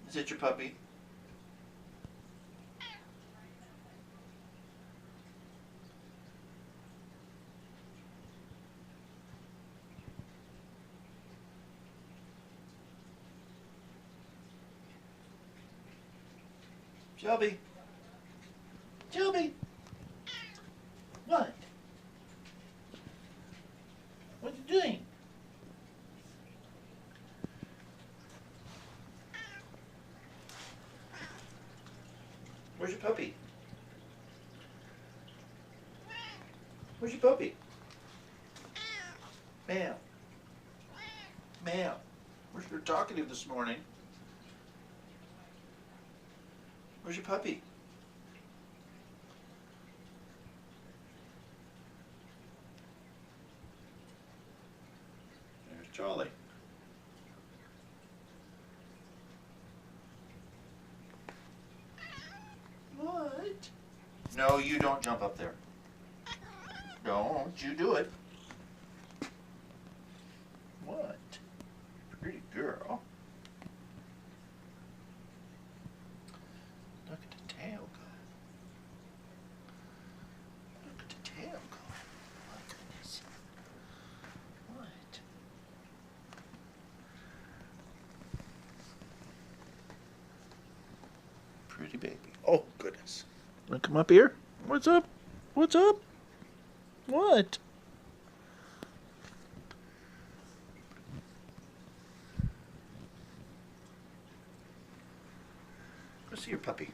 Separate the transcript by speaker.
Speaker 1: Is that your puppy? Shelby? Shelby? What? What are you doing? Where's your puppy? Where's your puppy? Ma'am. Ma'am. We're talking to you this morning. Where's your puppy? There's Charlie. What? No, you don't jump up there. Don't you do it. What? Pretty girl. Look at the tail go. Look at the tail go. My goodness. What? Pretty baby. Oh, goodness. Wanna come up here? What's up? What's up? What? Go see your puppy.